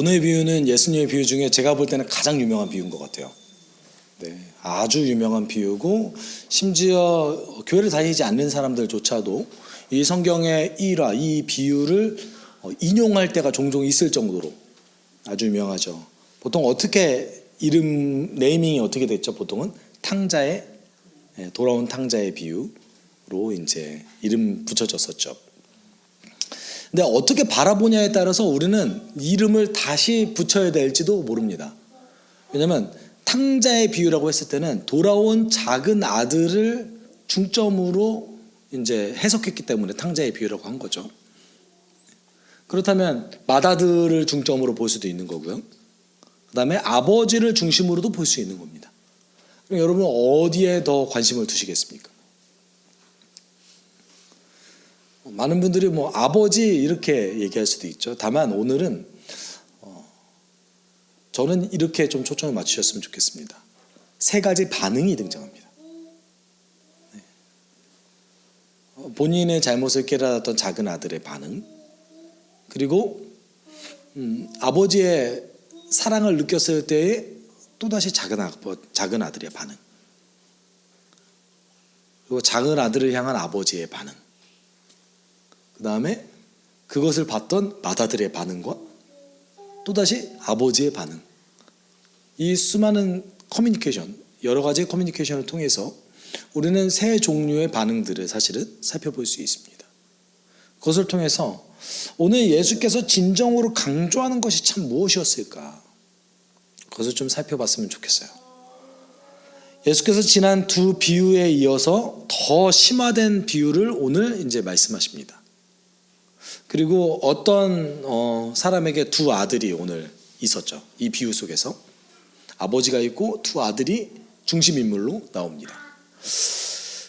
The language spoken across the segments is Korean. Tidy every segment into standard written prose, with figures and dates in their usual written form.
오늘 비유는 예수님의 비유 중에 제가 볼 때는 가장 유명한 비유인 것 같아요. 네, 아주 유명한 비유고 심지어 교회를 다니지 않는 사람들조차도 이 성경의 일화, 이 비유를 인용할 때가 종종 있을 정도로 아주 유명하죠. 보통 어떻게 이름 네이밍이 어떻게 됐죠? 보통은 탕자의 돌아온 탕자의 비유로 이제 이름 붙여졌었죠. 근데 어떻게 바라보냐에 따라서 우리는 이름을 다시 붙여야 될지도 모릅니다. 왜냐하면 탕자의 비유라고 했을 때는 돌아온 작은 아들을 중점으로 이제 해석했기 때문에 탕자의 비유라고 한 거죠. 그렇다면 맏아들을 중점으로 볼 수도 있는 거고요. 그 다음에 아버지를 중심으로도 볼 수 있는 겁니다. 그럼 여러분 어디에 더 관심을 두시겠습니까? 많은 분들이 뭐 아버지 이렇게 얘기할 수도 있죠. 다만 오늘은 저는 이렇게 좀 초점을 맞추셨으면 좋겠습니다. 세 가지 반응이 등장합니다. 본인의 잘못을 깨달았던 작은 아들의 반응, 그리고 아버지의 사랑을 느꼈을 때의 또다시 작은 아들의 반응, 그리고 작은 아들을 향한 아버지의 반응, 그 다음에 그것을 봤던 맏아들의 반응과 또다시 아버지의 반응. 이 수많은 커뮤니케이션, 여러 가지의 커뮤니케이션을 통해서 우리는 세 종류의 반응들을 사실은 살펴볼 수 있습니다. 그것을 통해서 오늘 예수께서 진정으로 강조하는 것이 참 무엇이었을까? 그것을 좀 살펴봤으면 좋겠어요. 예수께서 지난 두 비유에 이어서 더 심화된 비유를 오늘 이제 말씀하십니다. 그리고 어떤 사람에게 두 아들이 오늘 있었죠. 이 비유 속에서 아버지가 있고 두 아들이 중심 인물로 나옵니다.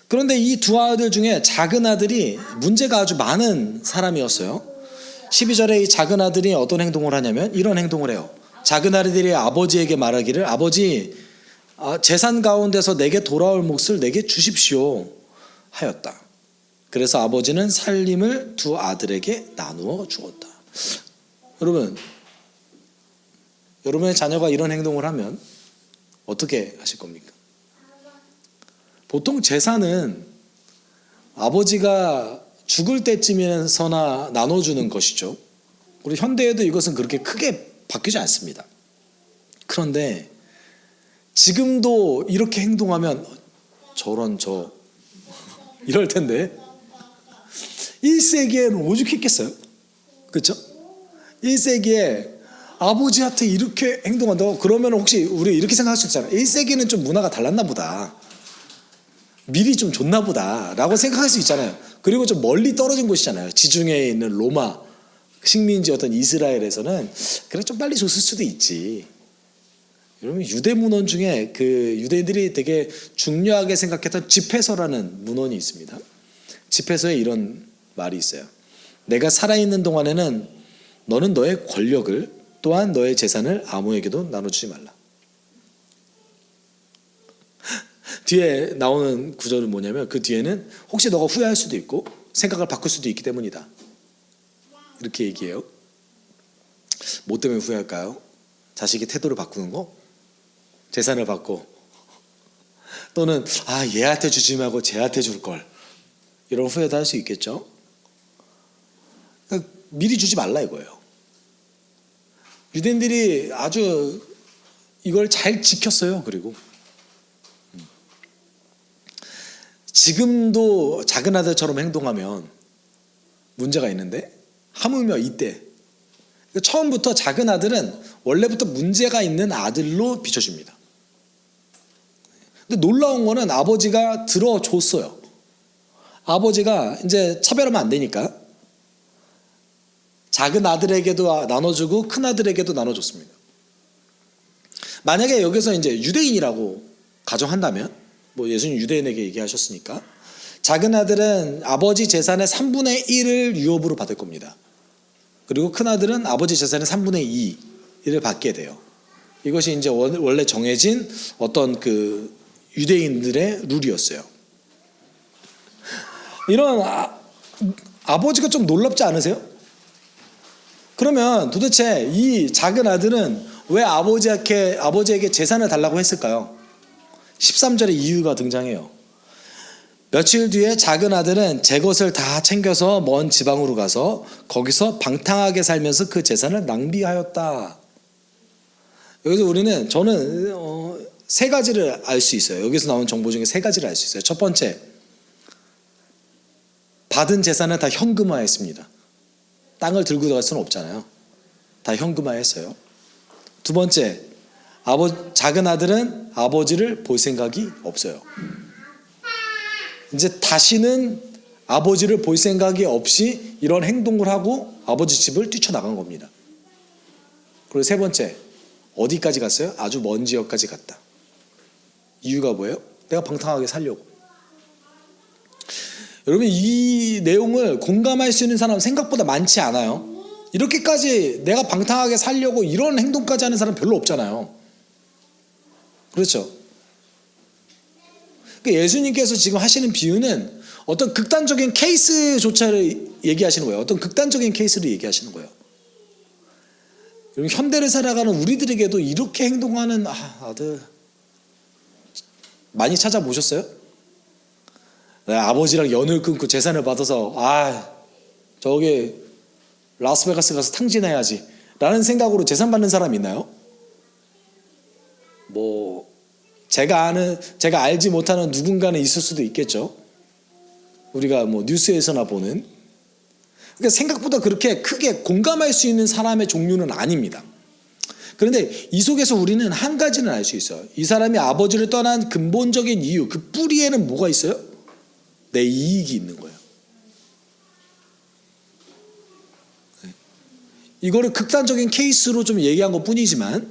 그런데 이 두 아들 중에 작은 아들이 문제가 아주 많은 사람이었어요. 12절에 이 작은 아들이 어떤 행동을 하냐면 이런 행동을 해요. 작은 아들이 아버지에게 말하기를 아버지 재산 가운데서 내게 돌아올 몫을 내게 주십시오 하였다. 그래서 아버지는 살림을 두 아들에게 나누어 주었다. 여러분의 자녀가 이런 행동을 하면 어떻게 하실 겁니까? 보통 재산은 아버지가 죽을 때쯤에서나 나눠주는 것이죠. 우리 현대에도 이것은 그렇게 크게 바뀌지 않습니다. 그런데 지금도 이렇게 행동하면 이럴 텐데 1세기에는 오죽했겠어요? 그렇죠? 1세기에 아버지한테 이렇게 행동한다고? 그러면 혹시 우리 이렇게 생각할 수 있잖아요. 1세기는 좀 문화가 달랐나 보다. 미리 좀 줬나 보다 라고 생각할 수 있잖아요. 그리고 좀 멀리 떨어진 곳이잖아요. 지중해에 있는 로마 식민지였던 이스라엘에서는 그래 좀 빨리 줬을 수도 있지. 여러분 유대 문헌 중에 그 유대인들이 되게 중요하게 생각했던 집회서라는 문헌이 있습니다. 집회서에 이런 말이 있어요. 내가 살아있는 동안에는 너는 너의 권력을 또한 너의 재산을 아무에게도 나눠주지 말라. 뒤에 나오는 구절은 뭐냐면 그 뒤에는 혹시 너가 후회할 수도 있고 생각을 바꿀 수도 있기 때문이다. 이렇게 얘기해요. 뭐 때문에 후회할까요? 자식의 태도를 바꾸는 거? 재산을 받고 또는 얘한테 주지 말고 쟤한테 줄 걸. 이런 후회도 할 수 있겠죠. 그러니까 미리 주지 말라 이거예요. 유대인들이 아주 이걸 잘 지켰어요. 그리고 지금도 작은 아들처럼 행동하면 문제가 있는데 하물며 이때 처음부터 작은 아들은 원래부터 문제가 있는 아들로 비춰집니다. 근데 놀라운 거는 아버지가 들어줬어요. 아버지가 이제 차별하면 안 되니까 작은 아들에게도 나눠주고 큰 아들에게도 나눠줬습니다. 만약에 여기서 이제 유대인이라고 가정한다면 뭐 예수님 유대인에게 얘기하셨으니까 작은 아들은 아버지 재산의 3분의 1을 유업으로 받을 겁니다. 그리고 큰 아들은 아버지 재산의 3분의 2를 받게 돼요. 이것이 이제 원래 정해진 어떤 그 유대인들의 룰이었어요. 이런 아버지가 좀 놀랍지 않으세요? 그러면 도대체 이 작은 아들은 왜 아버지에게 재산을 달라고 했을까요? 13절에 이유가 등장해요. 며칠 뒤에 작은 아들은 제 것을 다 챙겨서 먼 지방으로 가서 거기서 방탕하게 살면서 그 재산을 낭비하였다. 여기서 저는 세 가지를 알 수 있어요. 여기서 나온 정보 중에 세 가지를 알 수 있어요. 첫 번째, 받은 재산은 다 현금화했습니다. 땅을 들고 들어갈 수는 없잖아요. 다 현금화했어요. 두 번째, 작은 아들은 아버지를 볼 생각이 없어요. 이제 다시는 아버지를 볼 생각이 없이 이런 행동을 하고 아버지 집을 뛰쳐나간 겁니다. 그리고 세 번째, 어디까지 갔어요? 아주 먼 지역까지 갔다. 이유가 뭐예요? 내가 방탕하게 살려고. 여러분, 이 내용을 공감할 수 있는 사람 생각보다 많지 않아요. 이렇게까지 내가 방탕하게 살려고 이런 행동까지 하는 사람 별로 없잖아요. 그렇죠? 예수님께서 지금 하시는 비유는 어떤 극단적인 케이스조차를 얘기하시는 거예요. 어떤 극단적인 케이스를 얘기하시는 거예요. 현대를 살아가는 우리들에게도 이렇게 행동하는 아들 많이 찾아보셨어요? 아버지랑 연을 끊고 재산을 받아서 저기 라스베가스 가서 탕진해야지 라는 생각으로 재산 받는 사람 있나요? 제가 알지 못하는 누군가는 있을 수도 있겠죠. 우리가 뉴스에서나 보는. 그러니까 생각보다 그렇게 크게 공감할 수 있는 사람의 종류는 아닙니다. 그런데 이 속에서 우리는 한 가지는 알 수 있어요. 이 사람이 아버지를 떠난 근본적인 이유, 그 뿌리에는 뭐가 있어요? 내 이익이 있는 거예요. 이거를 극단적인 케이스로 좀 얘기한 것 뿐이지만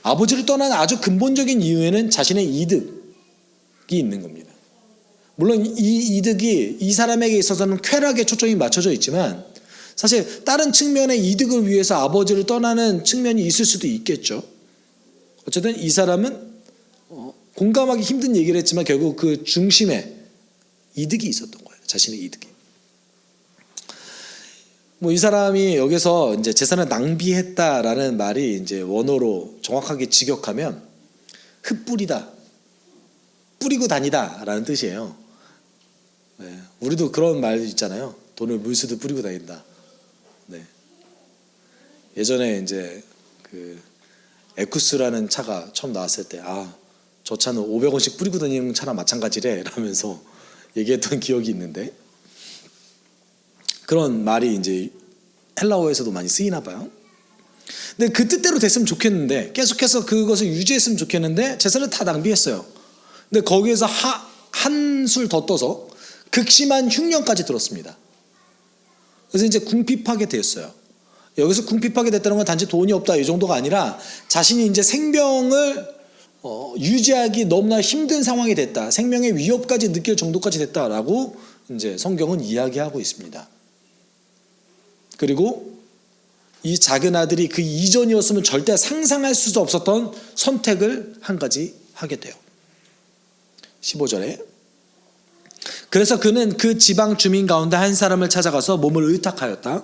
아버지를 떠난 아주 근본적인 이유에는 자신의 이득이 있는 겁니다. 물론 이 이득이 이 사람에게 있어서는 쾌락에 초점이 맞춰져 있지만 사실 다른 측면의 이득을 위해서 아버지를 떠나는 측면이 있을 수도 있겠죠. 어쨌든 이 사람은 공감하기 힘든 얘기를 했지만 결국 그 중심에 이득이 있었던 거예요. 자신의 이득이. 이 사람이 여기서 이제 재산을 낭비했다라는 말이 이제 원어로 정확하게 직역하면 흩뿌리다, 뿌리고 다니다라는 뜻이에요. 네, 우리도 그런 말 있잖아요. 돈을 물쓰듯 뿌리고 다닌다. 네. 예전에 이제 그 에쿠스라는 차가 처음 나왔을 때 저 차는 500원씩 뿌리고 다니는 차랑 마찬가지래 라면서 얘기했던 기억이 있는데 그런 말이 이제 헬라어에서도 많이 쓰이나 봐요. 근데 그 뜻대로 됐으면 좋겠는데 계속해서 그것을 유지했으면 좋겠는데 재산을 다 낭비했어요. 근데 거기에서 한술 더 떠서 극심한 흉년까지 들었습니다. 그래서 이제 궁핍하게 되었어요. 여기서 궁핍하게 됐다는 건 단지 돈이 없다 이 정도가 아니라 자신이 이제 생명을 유지하기 너무나 힘든 상황이 됐다. 생명의 위협까지 느낄 정도까지 됐다라고 이제 성경은 이야기하고 있습니다. 그리고 이 작은 아들이 그 이전이었으면 절대 상상할 수도 없었던 선택을 한 가지 하게 돼요. 15절에 그래서 그는 그 지방 주민 가운데 한 사람을 찾아가서 몸을 의탁하였다.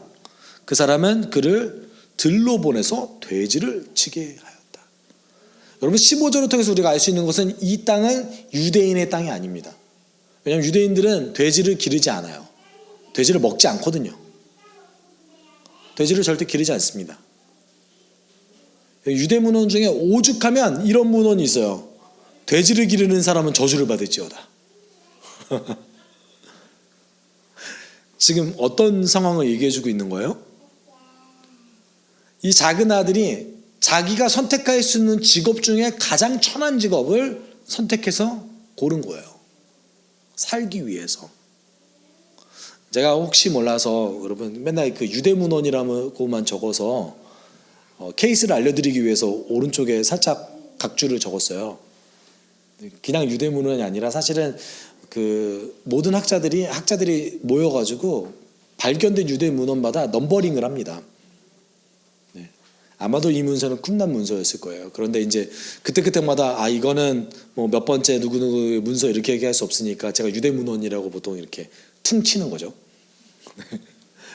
그 사람은 그를 들로 보내서 돼지를 치게 하였다. 여러분 15절을 통해서 우리가 알 수 있는 것은 이 땅은 유대인의 땅이 아닙니다. 왜냐하면 유대인들은 돼지를 기르지 않아요. 돼지를 먹지 않거든요. 돼지를 절대 기르지 않습니다. 유대 문헌 중에 오죽하면 이런 문헌이 있어요. 돼지를 기르는 사람은 저주를 받을지어다. 지금 어떤 상황을 얘기해주고 있는 거예요? 이 작은 아들이 자기가 선택할 수 있는 직업 중에 가장 천한 직업을 선택해서 고른 거예요. 살기 위해서. 제가 혹시 몰라서 여러분 맨날 그 유대문헌이라고만 적어서 케이스를 알려드리기 위해서 오른쪽에 살짝 각주를 적었어요. 그냥 유대문헌이 아니라 사실은 그 모든 학자들이 모여가지고 발견된 유대문헌마다 넘버링을 합니다. 네. 아마도 이 문서는 쿰란 문서였을 거예요. 그런데 이제 그때마다 이거는 뭐 몇 번째 누구누구 문서 이렇게 얘기할 수 없으니까 제가 유대문헌이라고 보통 이렇게 퉁치는 거죠.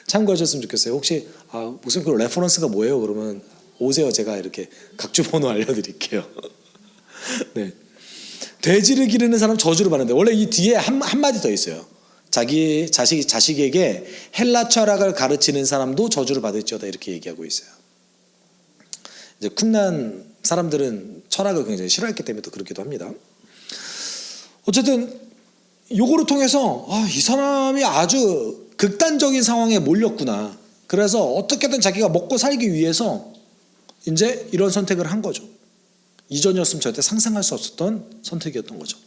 참고하셨으면 좋겠어요. 혹시 목사님 그 레퍼런스가 뭐예요? 그러면 오세요. 제가 이렇게 각주 번호 알려드릴게요. 네. 돼지를 기르는 사람 저주를 받는데, 원래 이 뒤에 한마디 더 있어요. 자기 자식에게 헬라 철학을 가르치는 사람도 저주를 받을지어다, 이렇게 얘기하고 있어요. 이제 쿰난 사람들은 철학을 굉장히 싫어했기 때문에 또 그렇기도 합니다. 어쨌든 요거를 통해서 이 사람이 아주 극단적인 상황에 몰렸구나. 그래서 어떻게든 자기가 먹고 살기 위해서 이제 이런 선택을 한 거죠. 이전이었으면 절대 상상할 수 없었던 선택이었던 거죠.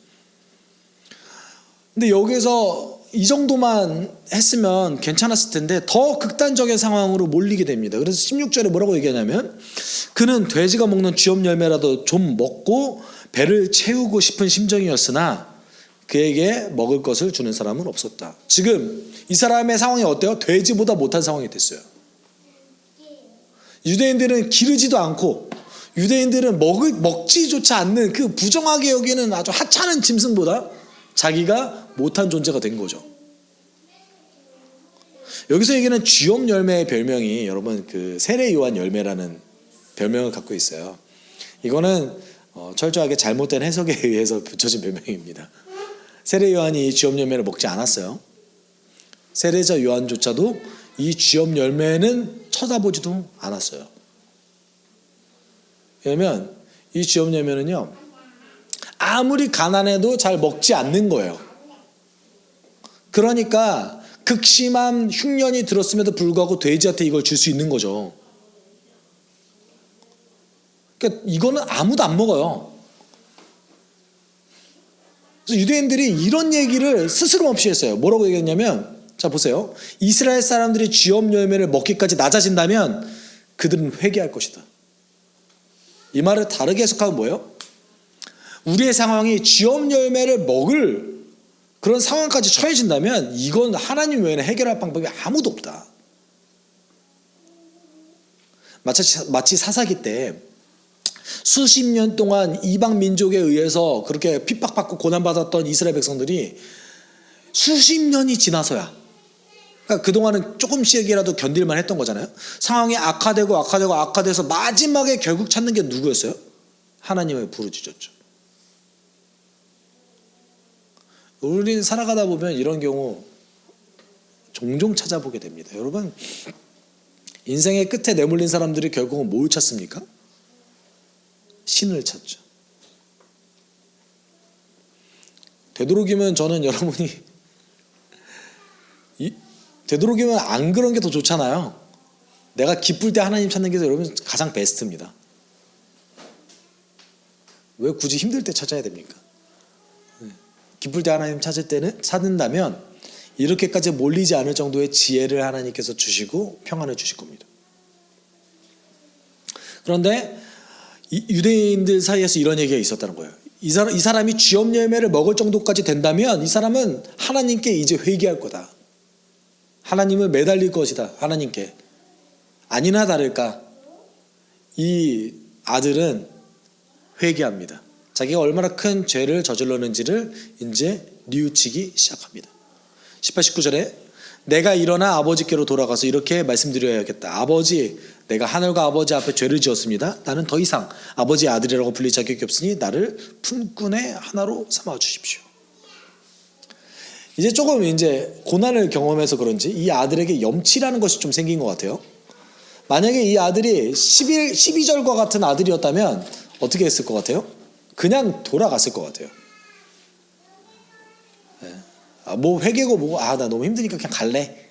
근데 여기서 이 정도만 했으면 괜찮았을 텐데 더 극단적인 상황으로 몰리게 됩니다. 그래서 16절에 뭐라고 얘기하냐면, 그는 돼지가 먹는 쥐업 열매라도 좀 먹고 배를 채우고 싶은 심정이었으나 그에게 먹을 것을 주는 사람은 없었다. 지금 이 사람의 상황이 어때요? 돼지보다 못한 상황이 됐어요. 유대인들은 기르지도 않고, 유대인들은 먹지조차 않는 그 부정하게 여기는 아주 하찮은 짐승보다 자기가 못한 존재가 된 거죠. 여기서 얘기하는 쥐업 열매의 별명이 여러분 그 세례 요한 열매라는 별명을 갖고 있어요. 이거는 철저하게 잘못된 해석에 의해서 붙여진 별명입니다. 세례 요한이 쥐업 열매를 먹지 않았어요. 세례자 요한조차도 이 쥐업 열매는 쳐다보지도 않았어요. 왜냐하면 이 쥐업 열매는요, 아무리 가난해도 잘 먹지 않는 거예요. 그러니까 극심한 흉년이 들었음에도 불구하고 돼지한테 이걸 줄 수 있는 거죠. 그러니까 이거는 아무도 안 먹어요. 그래서 유대인들이 이런 얘기를 스스럼 없이 했어요. 뭐라고 얘기했냐면, 자 보세요. 이스라엘 사람들이 쥐업 열매를 먹기까지 낮아진다면 그들은 회개할 것이다. 이 말을 다르게 해석하면 뭐예요? 우리의 상황이 쥐업 열매를 먹을 그런 상황까지 처해진다면 이건 하나님 외에는 해결할 방법이 아무도 없다. 마치 사사기 때 수십 년 동안 이방 민족에 의해서 그렇게 핍박받고 고난받았던 이스라엘 백성들이 수십 년이 지나서야, 그러니까 그동안은 조금씩이라도 견딜만 했던 거잖아요. 상황이 악화돼서 마지막에 결국 찾는 게 누구였어요? 하나님을 부르짖었죠. 우리 살아가다 보면 이런 경우 종종 찾아보게 됩니다. 여러분, 인생의 끝에 내몰린 사람들이 결국은 뭘 찾습니까? 신을 찾죠. 되도록이면 저는 여러분이 되도록이면 안 그런 게 더 좋잖아요. 내가 기쁠 때 하나님 찾는 게 여러분 가장 베스트입니다. 왜 굳이 힘들 때 찾아야 됩니까? 기쁠 때 하나님 찾는다면 이렇게까지 몰리지 않을 정도의 지혜를 하나님께서 주시고 평안을 주실 겁니다. 그런데 유대인들 사이에서 이런 얘기가 있었다는 거예요. 이 사람이 쥐업 열매를 먹을 정도까지 된다면 이 사람은 하나님께 이제 회개할 거다. 하나님을 매달릴 것이다. 하나님께. 아니나 다를까 이 아들은 회개합니다. 자기가 얼마나 큰 죄를 저질렀는지를 이제 뉘우치기 시작합니다. 18, 19절에 내가 일어나 아버지께로 돌아가서 이렇게 말씀드려야겠다. 아버지, 내가 하늘과 아버지 앞에 죄를 지었습니다. 나는 더 이상 아버지의 아들이라고 불릴 자격이 없으니 나를 품꾼의 하나로 삼아 주십시오. 이제 조금 고난을 경험해서 그런지 이 아들에게 염치라는 것이 좀 생긴 것 같아요. 만약에 이 아들이 12절과 같은 아들이었다면 어떻게 했을 것 같아요? 그냥 돌아갔을 것 같아요. 뭐 회개고 나 너무 힘드니까 그냥 갈래,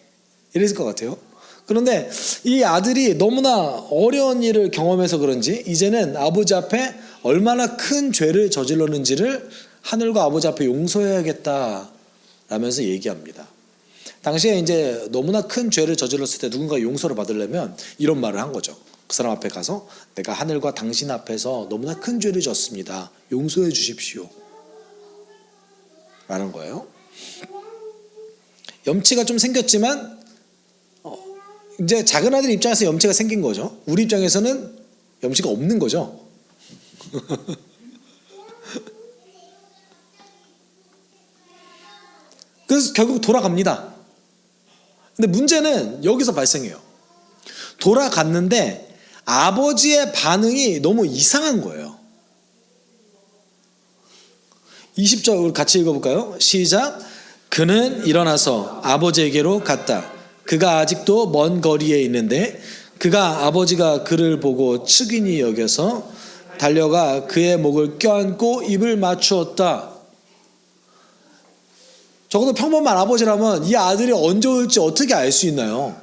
이랬을 것 같아요. 그런데 이 아들이 너무나 어려운 일을 경험해서 그런지 이제는 아버지 앞에 얼마나 큰 죄를 저질렀는지를 하늘과 아버지 앞에 용서해야겠다 라면서 얘기합니다. 당시에 이제 너무나 큰 죄를 저질렀을 때 누군가 용서를 받으려면 이런 말을 한 거죠. 그 사람 앞에 가서 내가 하늘과 당신 앞에서 너무나 큰 죄를 졌습니다. 용서해 주십시오 라는 거예요. 염치가 좀 생겼지만 이제 작은 아들 입장에서 염치가 생긴 거죠. 우리 입장에서는 염치가 없는 거죠. 그래서 결국 돌아갑니다. 근데 문제는 여기서 발생해요. 돌아갔는데 아버지의 반응이 너무 이상한 거예요. 20절 같이 읽어볼까요? 시작. 그는 일어나서 아버지에게로 갔다. 그가 아직도 먼 거리에 있는데 그가 아버지가 그를 보고 측은히 여겨서 달려가 그의 목을 껴안고 입을 맞추었다. 적어도 평범한 아버지라면 이 아들이 언제 올지 어떻게 알 수 있나요?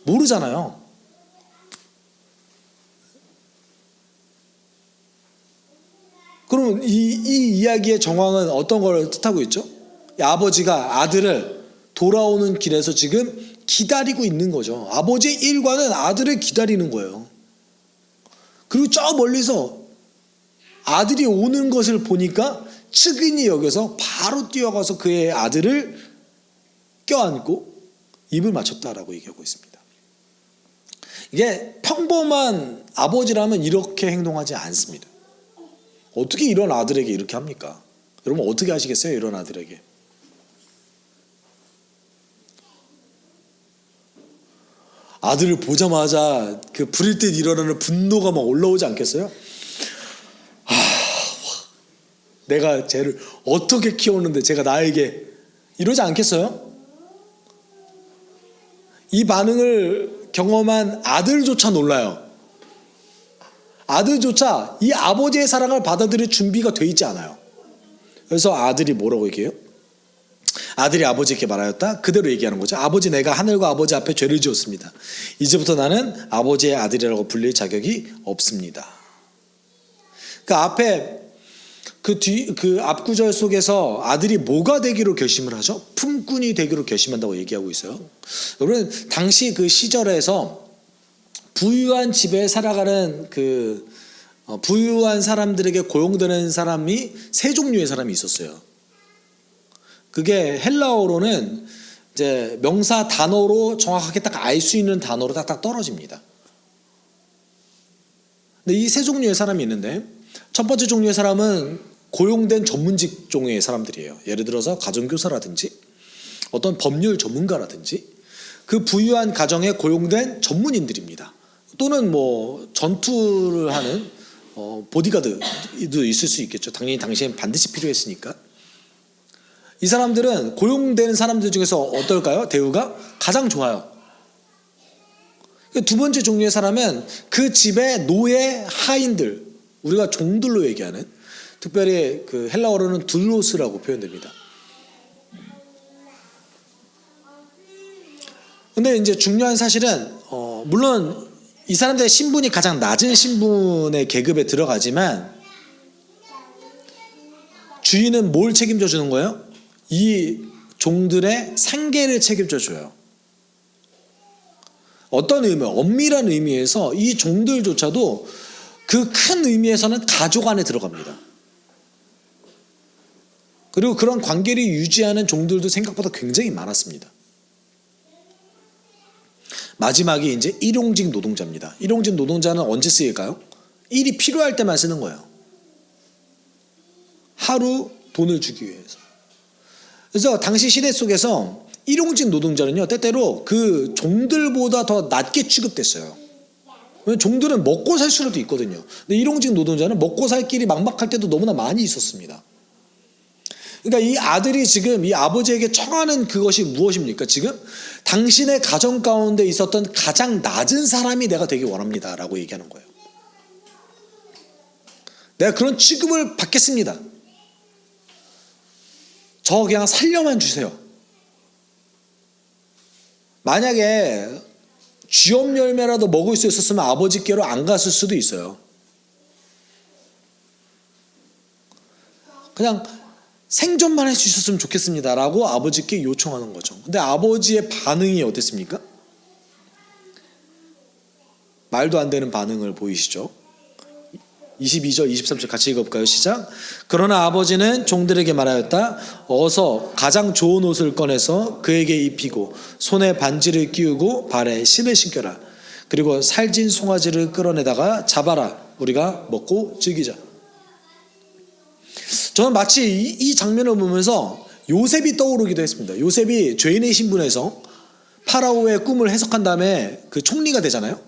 모르잖아요. 그럼 이 이야기의 정황은 어떤 걸 뜻하고 있죠? 아버지가 아들을 돌아오는 길에서 지금 기다리고 있는 거죠. 아버지의 일과는 아들을 기다리는 거예요. 그리고 저 멀리서 아들이 오는 것을 보니까 측은히 여겨서 바로 뛰어가서 그의 아들을 껴안고 입을 맞췄다라고 얘기하고 있습니다. 이게 평범한 아버지라면 이렇게 행동하지 않습니다. 어떻게 이런 아들에게 이렇게 합니까? 여러분 어떻게 하시겠어요? 이런 아들에게. 아들을 보자마자 그 부릴 듯 일어나는 분노가 막 올라오지 않겠어요? 내가 쟤를 어떻게 키웠는데 쟤가 나에게 이러지 않겠어요? 이 반응을 경험한 아들조차 놀라요. 아들조차 이 아버지의 사랑을 받아들일 준비가 돼 있지 않아요. 그래서 아들이 뭐라고 얘기해요? 아들이 아버지에게 말하였다. 그대로 얘기하는 거죠. 아버지, 내가 하늘과 아버지 앞에 죄를 지었습니다. 이제부터 나는 아버지의 아들이라고 불릴 자격이 없습니다. 그 앞에 그 앞구절 속에서 아들이 뭐가 되기로 결심을 하죠? 품꾼이 되기로 결심한다고 얘기하고 있어요. 여러분 당시 그 시절에서 부유한 집에 살아가는 부유한 사람들에게 고용되는 사람이 세 종류의 사람이 있었어요. 그게 헬라어로는 이제 명사 단어로 정확하게 딱 알 수 있는 단어로 딱딱 떨어집니다. 근데 이 세 종류의 사람이 있는데 첫 번째 종류의 사람은 고용된 전문 직종의 사람들이에요. 예를 들어서 가정교사라든지 어떤 법률 전문가라든지 그 부유한 가정에 고용된 전문인들입니다. 또는 뭐 전투를 하는 보디가드도 있을 수 있겠죠. 당연히 당시엔 반드시 필요했으니까. 이 사람들은 고용되는 사람들 중에서 어떨까요? 대우가 가장 좋아요. 두 번째 종류의 사람은 그 집의 노예 하인들, 우리가 종들로 얘기하는, 특별히 그 헬라어로는 둘로스라고 표현됩니다. 근데 이제 중요한 사실은 물론 이 사람들의 신분이 가장 낮은 신분의 계급에 들어가지만 주인은 뭘 책임져 주는 거예요? 이 종들의 생계를 책임져 줘요. 어떤 의미, 엄밀한 의미에서 이 종들조차도 그 큰 의미에서는 가족 안에 들어갑니다. 그리고 그런 관계를 유지하는 종들도 생각보다 굉장히 많았습니다. 마지막이 이제 일용직 노동자입니다. 일용직 노동자는 언제 쓰일까요? 일이 필요할 때만 쓰는 거예요. 하루 돈을 주기 위해서. 그래서 당시 시대 속에서 일용직 노동자는요, 때때로 그 종들보다 더 낮게 취급됐어요. 왜냐면 종들은 먹고 살 수라도 있거든요. 근데 일용직 노동자는 먹고 살 길이 막막할 때도 너무나 많이 있었습니다. 그러니까 이 아들이 지금 이 아버지에게 청하는 그것이 무엇입니까? 지금 당신의 가정 가운데 있었던 가장 낮은 사람이 내가 되기 원합니다 라고 얘기하는 거예요. 내가 그런 취급을 받겠습니다. 저 그냥 살려만 주세요. 만약에 쥐업 열매라도 먹을 수 있었으면 아버지께로 안 갔을 수도 있어요. 그냥 생존만 할 수 있었으면 좋겠습니다 라고 아버지께 요청하는 거죠. 근데 아버지의 반응이 어땠습니까? 말도 안 되는 반응을 보이시죠? 22절 23절 같이 읽어볼까요? 시작. 그러나 아버지는 종들에게 말하였다. 어서 가장 좋은 옷을 꺼내서 그에게 입히고 손에 반지를 끼우고 발에 신을 신겨라. 그리고 살진 송아지를 끌어내다가 잡아라. 우리가 먹고 즐기자. 저는 마치 이 장면을 보면서 요셉이 떠오르기도 했습니다. 요셉이 죄인의 신분에서 파라오의 꿈을 해석한 다음에 그 총리가 되잖아요.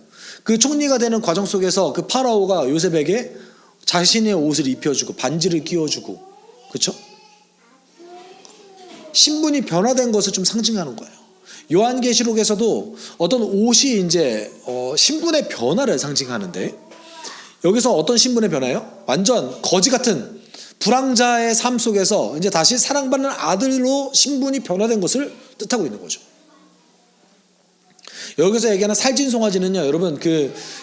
그 총리가 되는 과정 속에서 그 파라오가 요셉에게 자신의 옷을 입혀주고 반지를 끼워주고, 그렇죠? 신분이 변화된 것을 좀 상징하는 거예요. 요한계시록에서도 어떤 옷이 이제 신분의 변화를 상징하는데, 여기서 어떤 신분의 변화예요? 완전 거지 같은 불황자의 삶 속에서 이제 다시 사랑받는 아들로 신분이 변화된 것을 뜻하고 있는 거죠. 여기서 얘기하는 살찐 송아지는요, 여러분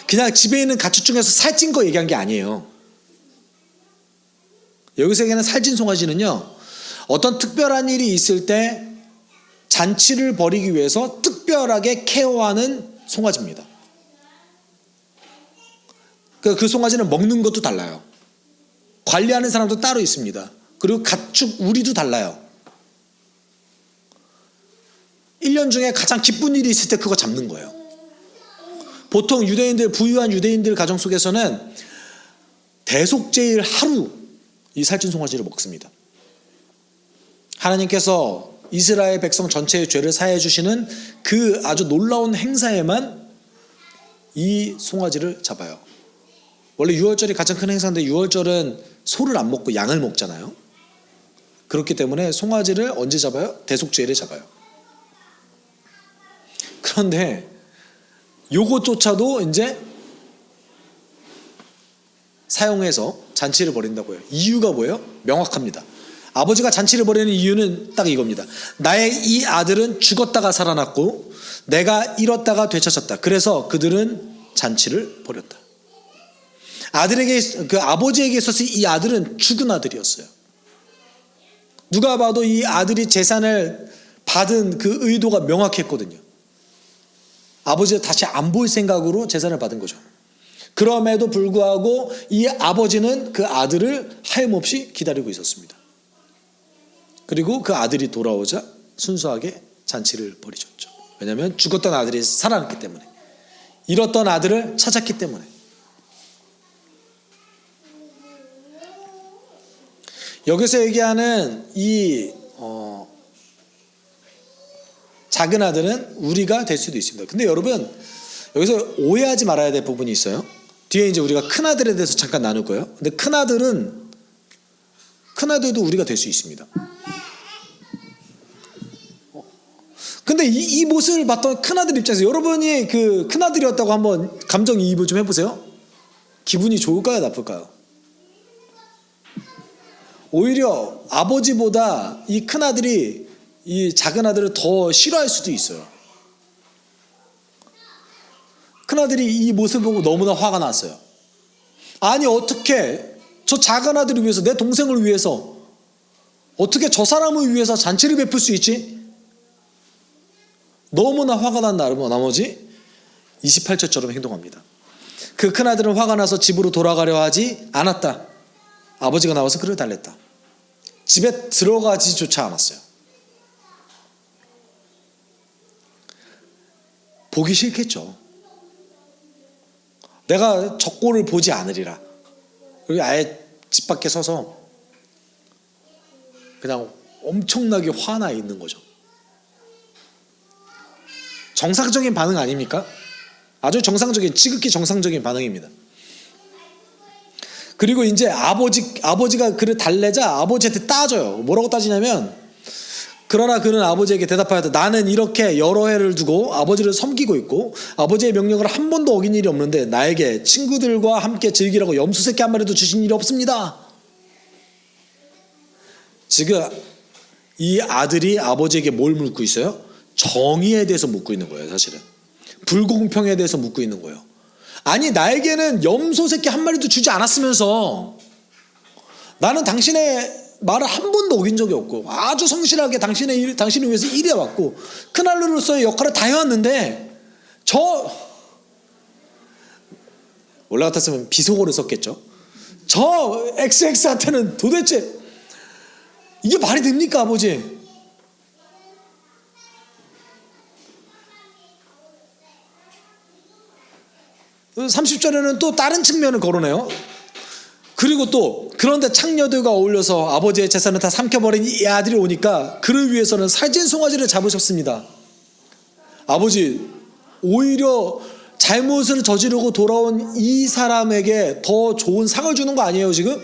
그냥 집에 있는 가축 중에서 살찐 거 얘기한 게 아니에요. 여기서 얘기하는 살찐 송아지는요, 어떤 특별한 일이 있을 때 잔치를 벌이기 위해서 특별하게 케어하는 송아지입니다. 그 송아지는 먹는 것도 달라요. 관리하는 사람도 따로 있습니다. 그리고 가축 우리도 달라요. 1년 중에 가장 기쁜 일이 있을 때 그거 잡는 거예요. 보통 부유한 유대인들 가정 속에서는 대속제일 하루 이 살찐 송아지를 먹습니다. 하나님께서 이스라엘 백성 전체의 죄를 사해 주시는 그 아주 놀라운 행사에만 이 송아지를 잡아요. 원래 유월절이 가장 큰 행사인데 유월절은 소를 안 먹고 양을 먹잖아요. 그렇기 때문에 송아지를 언제 잡아요? 대속죄일에 잡아요. 그런데 요것조차도 이제 사용해서 잔치를 벌인다고 해요. 이유가 뭐예요? 명확합니다. 아버지가 잔치를 벌이는 이유는 딱 이겁니다. 나의 이 아들은 죽었다가 살아났고 내가 잃었다가 되찾았다. 그래서 그들은 잔치를 벌였다. 아버지에게 있어서 이 아들은 죽은 아들이었어요. 누가 봐도 이 아들이 재산을 받은 그 의도가 명확했거든요. 아버지가 다시 안 볼 생각으로 재산을 받은 거죠. 그럼에도 불구하고 이 아버지는 그 아들을 하염없이 기다리고 있었습니다. 그리고 그 아들이 돌아오자 순수하게 잔치를 벌이셨죠. 왜냐하면 죽었던 아들이 살아났기 때문에, 잃었던 아들을 찾았기 때문에. 여기서 얘기하는 이 작은 아들은 우리가 될 수도 있습니다. 근데 여러분, 여기서 오해하지 말아야 될 부분이 있어요. 뒤에 이제 우리가 큰 아들에 대해서 잠깐 나눌 거예요. 근데 큰 아들도 우리가 될 수 있습니다. 근데 이 모습을 봤던 큰아들 입장에서 여러분이 그 큰아들이었다고 한번 감정이입을 좀 해보세요. 기분이 좋을까요? 나쁠까요? 오히려 아버지보다 이 큰아들이 이 작은 아들을 더 싫어할 수도 있어요. 큰아들이 이 모습을 보고 너무나 화가 났어요. 아니 어떻게 저 작은 아들을 위해서, 내 동생을 위해서 어떻게 저 사람을 위해서 잔치를 베풀 수 있지? 너무나 화가 난 나머지 28절처럼 행동합니다. 그 큰아들은 화가 나서 집으로 돌아가려 하지 않았다. 아버지가 나와서 그를 달랬다. 집에 들어가지조차 않았어요. 보기 싫겠죠. 내가 저 꼴을 보지 않으리라. 여기 아예 집 밖에 서서 그냥 엄청나게 화나 있는 거죠. 정상적인 반응 아닙니까? 아주 정상적인, 지극히 정상적인 반응입니다. 그리고 이제 아버지가 그를 달래자 아버지한테 따져요. 뭐라고 따지냐면, 그러나 그는 아버지에게 대답하였다. 나는 이렇게 여러 해를 두고 아버지를 섬기고 있고 아버지의 명령을 한 번도 어긴 일이 없는데 나에게 친구들과 함께 즐기라고 염소새끼 한 마리도 주신 일이 없습니다. 지금 이 아들이 아버지에게 뭘 묻고 있어요? 정의에 대해서 묻고 있는 거예요. 사실은 불공평에 대해서 묻고 있는 거예요. 아니 나에게는 염소새끼 한 마리도 주지 않았으면서 나는 당신의 말을 한 번도 어긴 적이 없고 아주 성실하게 당신을 위해서 일해왔고 큰아들로서의 역할을 다 해왔는데, 원래 같았으면 비속어를 썼겠죠. 저 XX한테는 도대체 이게 말이 됩니까, 아버지? 그 30절에는 또 다른 측면을 거론해요. 그리고 또 그런데 창녀들과 어울려서 아버지의 재산을 다 삼켜버린 이 아들이 오니까 그를 위해서는 살찐 송아지를 잡으셨습니다. 아버지, 오히려 잘못을 저지르고 돌아온 이 사람에게 더 좋은 상을 주는 거 아니에요, 지금?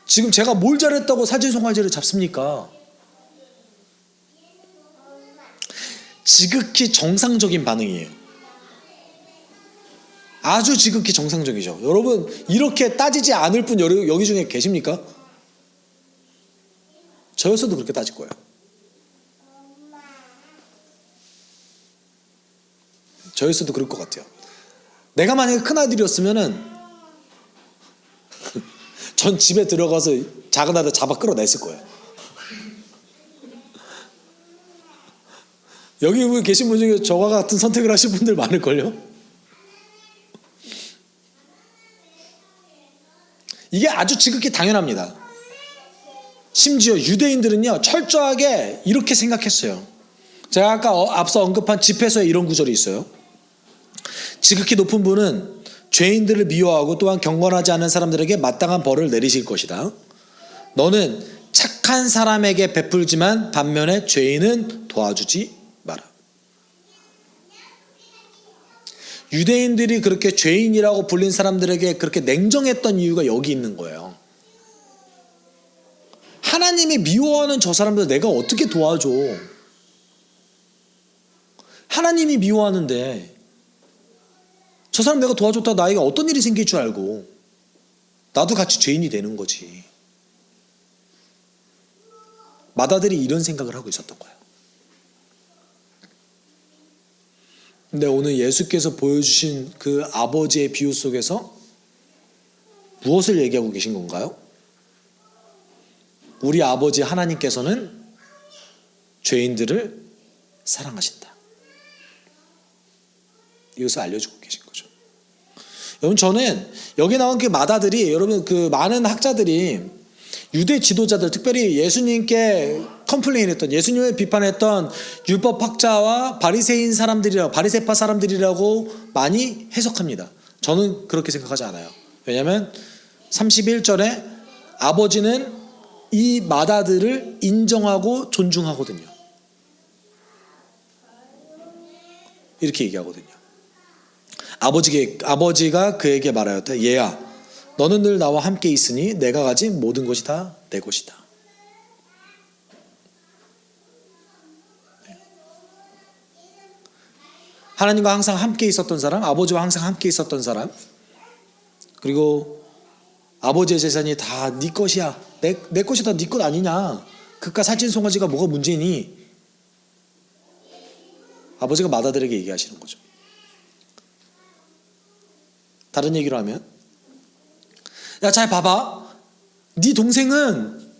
지금 제가 뭘 잘했다고 살찐 송아지를 잡습니까? 지극히 정상적인 반응이에요. 아주 지극히 정상적이죠. 여러분, 이렇게 따지지 않을 분 여기 중에 계십니까? 저였어도 그렇게 따질 거예요. 저였어도 그럴 것 같아요. 내가 만약에 큰아들이었으면은 전 집에 들어가서 작은 아들 잡아 끌어냈을 거예요. 여기 계신 분 중에 저와 같은 선택을 하신 분들 많을걸요? 이게 아주 지극히 당연합니다. 심지어 유대인들은요, 철저하게 이렇게 생각했어요. 제가 아까 앞서 언급한 집회서에 이런 구절이 있어요. 지극히 높은 분은 죄인들을 미워하고 또한 경건하지 않은 사람들에게 마땅한 벌을 내리실 것이다. 너는 착한 사람에게 베풀지만 반면에 죄인은 도와주지 마라. 유대인들이 그렇게 죄인이라고 불린 사람들에게 그렇게 냉정했던 이유가 여기 있는 거예요. 하나님이 미워하는 저 사람들 내가 어떻게 도와줘? 하나님이 미워하는데 저 사람 내가 도와줬다 나에게 어떤 일이 생길 줄 알고 나도 같이 죄인이 되는 거지. 마다들이 이런 생각을 하고 있었던 거예요. 근데 오늘 예수께서 보여주신 그 아버지의 비유 속에서 무엇을 얘기하고 계신 건가요? 우리 아버지 하나님께서는 죄인들을 사랑하신다. 이것을 알려주고 계신 거죠. 여러분, 저는 여기 나온 그 마다들이, 여러분, 그 많은 학자들이 유대 지도자들, 특별히 예수님께 컴플레인했던, 예수님을 비판했던 율법학자와 바리새인 사람들이라고, 바리새파 사람들이라고 많이 해석합니다. 저는 그렇게 생각하지 않아요. 왜냐하면 31절에 아버지는 이 마다들을 인정하고 존중하거든요. 이렇게 얘기하거든요. 아버지가 그에게 말하였다. 얘야, 너는 늘 나와 함께 있으니 내가 가진 모든 것이 다 내 것이다. 하나님과 항상 함께 있었던 사람, 아버지와 항상 함께 있었던 사람, 그리고 아버지의 재산이 다 네 것이야. 내 것이 다 네 것 아니냐. 그깟 살찐 송아지가 뭐가 문제니? 아버지가 마다들에게 얘기하시는 거죠. 다른 얘기로 하면, 야, 잘 봐봐. 네 동생은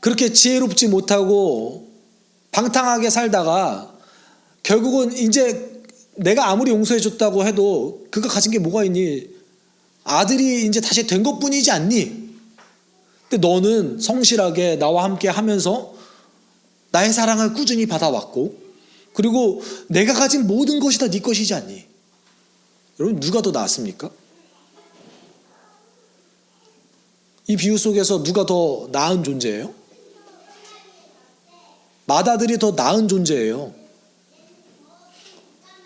그렇게 지혜롭지 못하고 방탕하게 살다가 결국은 이제 내가 아무리 용서해줬다고 해도 그가 가진 게 뭐가 있니? 아들이 이제 다시 된 것뿐이지 않니? 근데 너는 성실하게 나와 함께 하면서 나의 사랑을 꾸준히 받아왔고, 그리고 내가 가진 모든 것이 다 네 것이지 않니? 여러분, 누가 더 나았습니까? 이 비유 속에서 누가 더 나은 존재예요? 마다들이 더 나은 존재예요.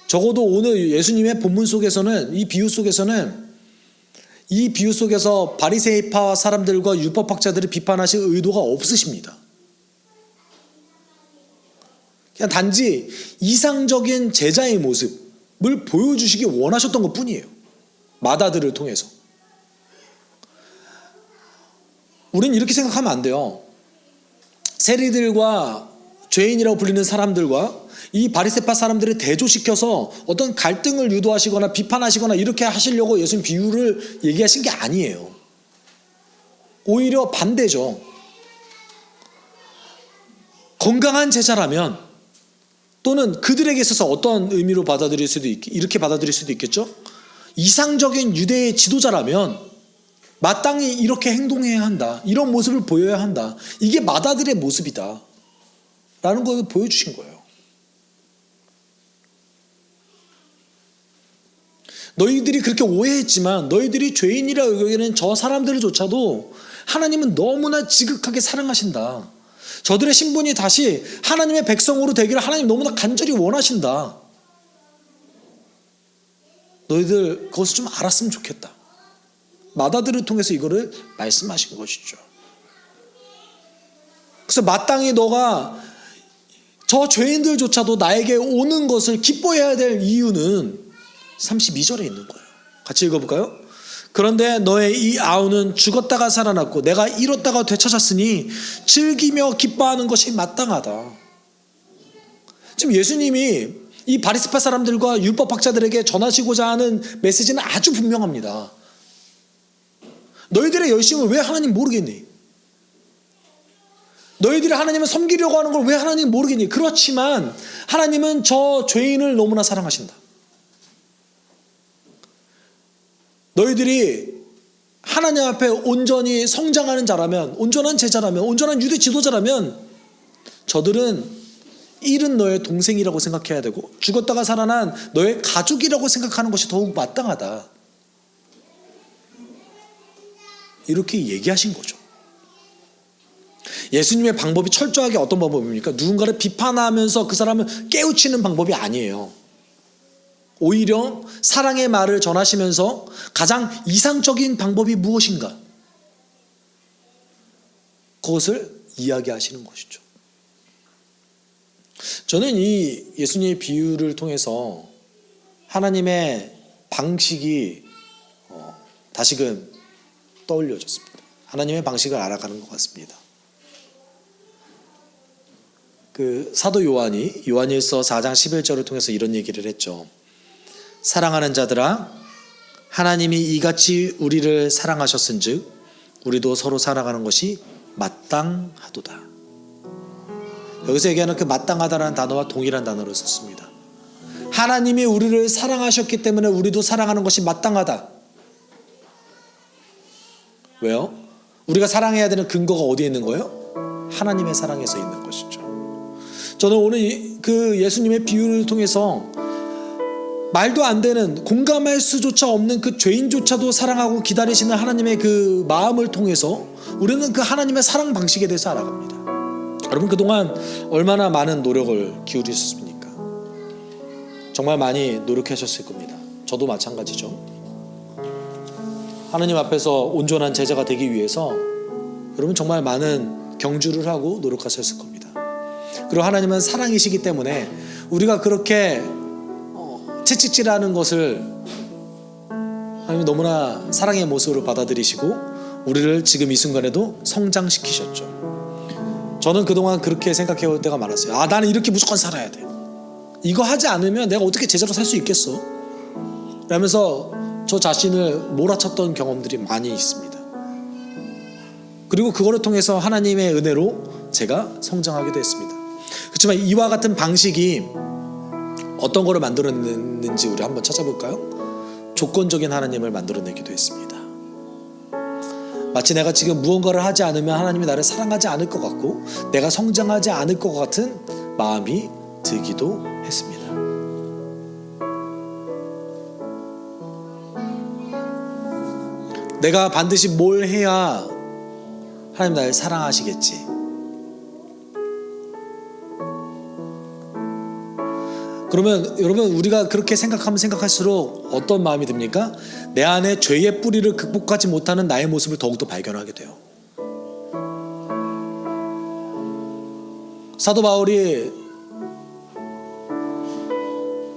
적어도 오늘 예수님의 본문 속에서는, 이 비유 속에서 바리새파 사람들과 율법학자들을 비판하실 의도가 없으십니다. 그냥 단지 이상적인 제자의 모습을 보여주시기 원하셨던 것 뿐이에요. 마다들을 통해서. 우리는 이렇게 생각하면 안 돼요. 세리들과 죄인이라고 불리는 사람들과 이 바리새파 사람들을 대조시켜서 어떤 갈등을 유도하시거나 비판하시거나 이렇게 하시려고 예수님 비유를 얘기하신 게 아니에요. 오히려 반대죠. 건강한 제자라면, 또는 그들에게 있어서 어떤 의미로 이렇게 받아들일 수도 있겠죠. 이상적인 유대의 지도자라면 마땅히 이렇게 행동해야 한다. 이런 모습을 보여야 한다. 이게 마다들의 모습이다. 라는 걸 보여주신 거예요. 너희들이 그렇게 오해했지만 너희들이 죄인이라 여기는 저 사람들조차도 하나님은 너무나 지극하게 사랑하신다. 저들의 신분이 다시 하나님의 백성으로 되기를 하나님 너무나 간절히 원하신다. 너희들 그것을 좀 알았으면 좋겠다. 마다들을 통해서 이거를 말씀하신 것이죠. 그래서 마땅히 너가 저 죄인들조차도 나에게 오는 것을 기뻐해야 될 이유는 32절에 있는 거예요. 같이 읽어볼까요? 그런데 너의 이 아우는 죽었다가 살아났고 내가 잃었다가 되찾았으니 즐기며 기뻐하는 것이 마땅하다. 지금 예수님이 이 바리새파 사람들과 율법학자들에게 전하시고자 하는 메시지는 아주 분명합니다. 너희들의 열심을 왜 하나님 모르겠니? 너희들이 하나님을 섬기려고 하는 걸 왜 하나님 모르겠니? 그렇지만 하나님은 저 죄인을 너무나 사랑하신다. 너희들이 하나님 앞에 온전히 성장하는 자라면, 온전한 제자라면, 온전한 유대 지도자라면 저들은 잃은 너의 동생이라고 생각해야 되고 죽었다가 살아난 너의 가족이라고 생각하는 것이 더욱 마땅하다. 이렇게 얘기하신 거죠. 예수님의 방법이 철저하게 어떤 방법입니까? 누군가를 비판하면서 그 사람을 깨우치는 방법이 아니에요. 오히려 사랑의 말을 전하시면서 가장 이상적인 방법이 무엇인가? 그것을 이야기하시는 것이죠. 저는 이 예수님의 비유를 통해서 하나님의 방식이 다시금 떠올려졌습니다. 하나님의 방식을 알아가는 것 같습니다. 그 사도 요한일서 4장 11절을 통해서 이런 얘기를 했죠. 사랑하는 자들아, 하나님이 이같이 우리를 사랑하셨은즉 우리도 서로 살아가는 것이 마땅하도다. 여기서 얘기하는 그 마땅하다라는 단어와 동일한 단어를 썼습니다. 하나님이 우리를 사랑하셨기 때문에 우리도 사랑하는 것이 마땅하다. 왜요? 우리가 사랑해야 되는 근거가 어디에 있는 거예요? 하나님의 사랑에서 있는 것이죠. 저는 오늘 그 예수님의 비유를 통해서 말도 안 되는, 공감할 수조차 없는 그 죄인조차도 사랑하고 기다리시는 하나님의 그 마음을 통해서 우리는 그 하나님의 사랑 방식에 대해서 알아갑니다. 여러분, 그동안 얼마나 많은 노력을 기울이셨습니까? 정말 많이 노력하셨을 겁니다. 저도 마찬가지죠. 하나님 앞에서 온전한 제자가 되기 위해서 여러분 정말 많은 경주를 하고 노력하셨을 겁니다. 그리고 하나님은 사랑이시기 때문에 우리가 그렇게 채찍질하는 것을 하나님이 너무나 사랑의 모습으로 받아들이시고 우리를 지금 이 순간에도 성장시키셨죠. 저는 그동안 그렇게 생각해 올 때가 많았어요. 나는 이렇게 무조건 살아야 돼. 이거 하지 않으면 내가 어떻게 제자로 살 수 있겠어? 라면서 저 자신을 몰아쳤던 경험들이 많이 있습니다. 그리고 그거를 통해서 하나님의 은혜로 제가 성장하기도 했습니다. 그렇지만 이와 같은 방식이 어떤 거를 만들어냈는지 우리 한번 찾아볼까요? 조건적인 하나님을 만들어내기도 했습니다. 마치 내가 지금 무언가를 하지 않으면 하나님이 나를 사랑하지 않을 것 같고 내가 성장하지 않을 것 같은 마음이 들기도 했습니다. 내가 반드시 뭘 해야 하나님 나를 사랑하시겠지. 그러면 여러분, 우리가 그렇게 생각하면 생각할수록 어떤 마음이 듭니까? 내 안에 죄의 뿌리를 극복하지 못하는 나의 모습을 더욱더 발견하게 돼요. 사도 바울이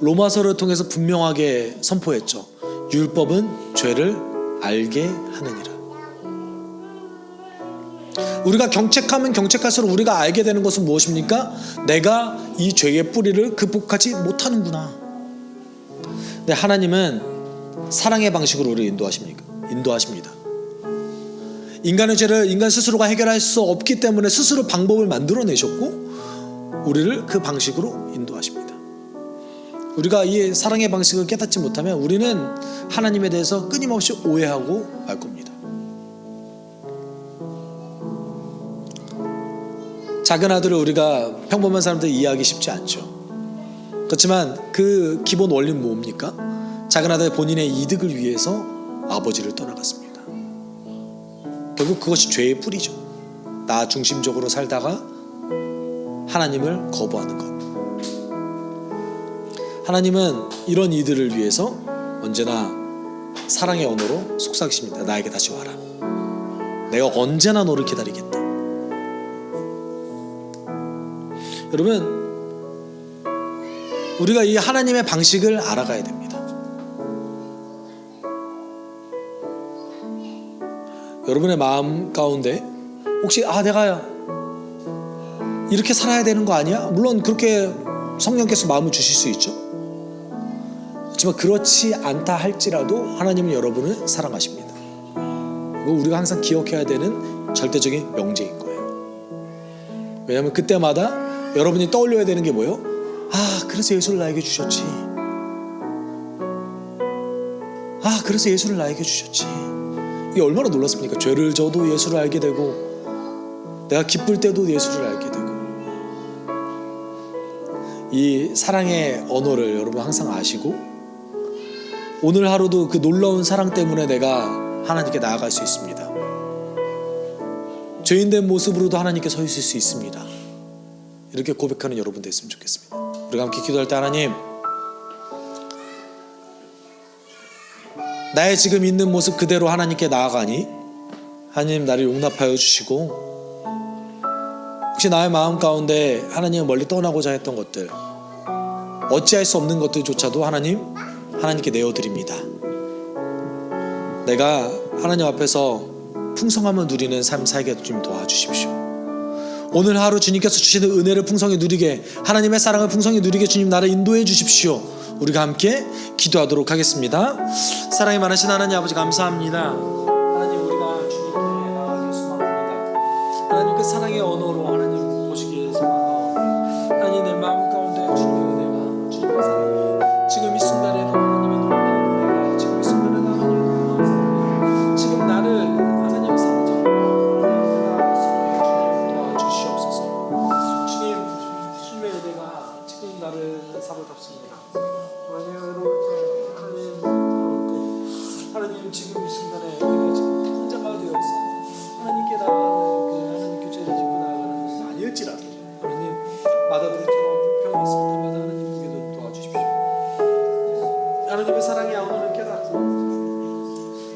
로마서를 통해서 분명하게 선포했죠. 율법은 죄를 알게 하느니라. 우리가 경책하면 경책할수록 우리가 알게 되는 것은 무엇입니까? 내가 이 죄의 뿌리를 극복하지 못하는구나. 근데 하나님은 사랑의 방식으로 우리를 인도하십니다. 인간의 죄를 인간 스스로가 해결할 수 없기 때문에 스스로 방법을 만들어내셨고 우리를 그 방식으로 인도하십니다. 우리가 이 사랑의 방식을 깨닫지 못하면 우리는 하나님에 대해서 끊임없이 오해하고 말 겁니다. 작은 아들을 우리가 평범한 사람들 이해하기 쉽지 않죠. 그렇지만 그 기본 원리는 뭡니까? 작은 아들 본인의 이득을 위해서 아버지를 떠나갔습니다. 결국 그것이 죄의 뿌리죠. 나 중심적으로 살다가 하나님을 거부하는 것. 하나님은 이런 이들을 위해서 언제나 사랑의 언어로 속삭이십니다. 나에게 다시 와라. 내가 언제나 너를 기다리겠다. 여러분, 우리가 이 하나님의 방식을 알아가야 됩니다. 여러분의 마음 가운데 혹시 내가 이렇게 살아야 되는 거 아니야? 물론 그렇게 성령께서 마음을 주실 수 있죠. 하지만 그렇지 않다 할지라도 하나님은 여러분을 사랑하십니다. 이거 우리가 항상 기억해야 되는 절대적인 명제인 거예요. 왜냐하면 그때마다 여러분이 떠올려야 되는 게 뭐예요? 그래서 예수를 나에게 주셨지. 그래서 예수를 나에게 주셨지. 이게 얼마나 놀랐습니까? 죄를 져도 예수를 알게 되고, 내가 기쁠 때도 예수를 알게 되고. 이 사랑의 언어를 여러분 항상 아시고, 오늘 하루도 그 놀라운 사랑 때문에 내가 하나님께 나아갈 수 있습니다. 죄인된 모습으로도 하나님께 서 있을 수 있습니다. 이렇게 고백하는 여러분 됐으면 좋겠습니다. 우리가 함께 기도할 때, 하나님, 나의 지금 있는 모습 그대로 하나님께 나아가니 하나님 나를 용납하여 주시고, 혹시 나의 마음 가운데 하나님을 멀리 떠나고자 했던 것들, 어찌할 수 없는 것들조차도 하나님께 내어드립니다. 내가 하나님 앞에서 풍성함을 누리는 삶 살게 좀 도와주십시오. 오늘 하루 주님께서 주시는 은혜를 풍성히 누리게, 하나님의 사랑을 풍성히 누리게 주님 나를 인도해 주십시오. 우리가 함께 기도하도록 하겠습니다. 사랑이 많으신 하나님 아버지, 감사합니다. 하나님, 우리가 주님께 나아가길 소망합니다. 하나님, 그 사랑의 언어로 하나님 보시기에 소망하오. 하나님, 내 마음 가운데 주님의 은혜가, 주님의 사랑이 지금 이 순간에도 하나님의 놀라운 은혜가, 지금 이 순간에도 하나님의 놀라운 사랑이 지금 나를 하나님 사랑하고 도와주시옵소서. 주님의 은혜가 지금 나를 사로잡습니다. 하나님, 지금 이 순간에 우리가 지금 통자가 되어서 하나님께 나아가는 그 하나님 교제를 짓고 나아가는 것이 아닐지라도 하나님, 마다들처럼 불평이 있을 때마다 하나님 우리도 도와주십시오. 하나님의 사랑의 언어를 깨닫고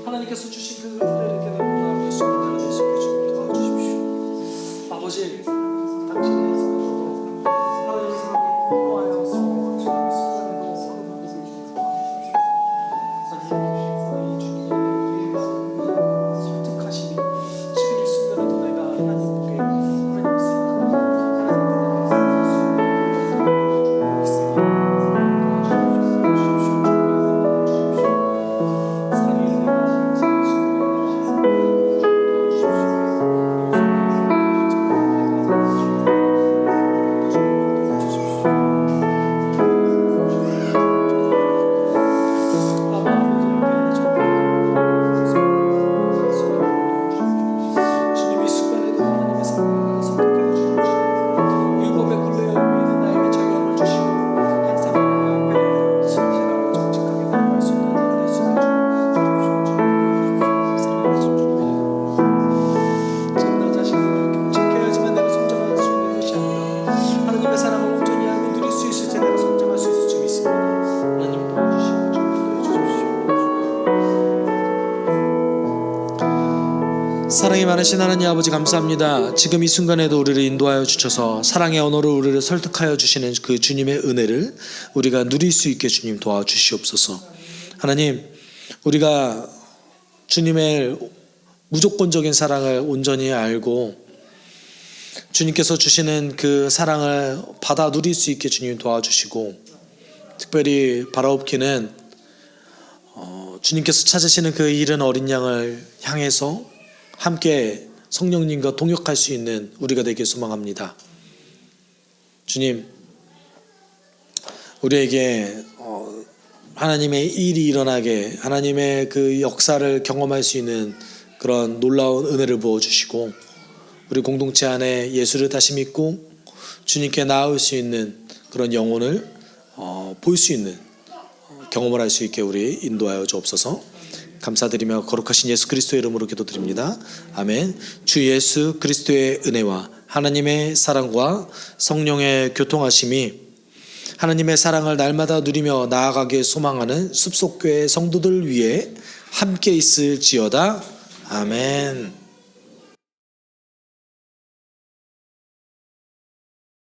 하나님께서 주신 그 은혜를 깨닫고 나아갈 수 있는 하나님 좀 도와주십시오. 아버지, 당신의 사랑으로 하나님의 사랑에 인도하여서 지금 이 순간에도 서로 주십시오. 사랑이 많으신 하나님 아버지, 감사합니다. 지금 이 순간에도 우리를 인도하여 주셔서 사랑의 언어로 우리를 설득하여 주시는 그 주님의 은혜를 우리가 누릴 수 있게 주님 도와주시옵소서. 하나님, 우리가 주님의 무조건적인 사랑을 온전히 알고 주님께서 주시는 그 사랑을 받아 누릴 수 있게 주님 도와주시고, 특별히 바라옵기는 주님께서 찾으시는 그 잃은 어린 양을 향해서 함께 성령님과 동역할 수 있는 우리가 되길 소망합니다. 주님, 우리에게 하나님의 일이 일어나게, 하나님의 그 역사를 경험할 수 있는 그런 놀라운 은혜를 부어주시고, 우리 공동체 안에 예수를 다시 믿고 주님께 나아올 수 있는 그런 영혼을 볼 수 있는 경험을 할 수 있게 우리 인도하여 주옵소서. 감사드리며 거룩하신 예수 그리스도의 이름으로 기도드립니다. 아멘. 주 예수 그리스도의 은혜와 하나님의 사랑과 성령의 교통하심이 하나님의 사랑을 날마다 누리며 나아가게 소망하는 숲속교회 성도들 위해 함께 있을지어다. 아멘.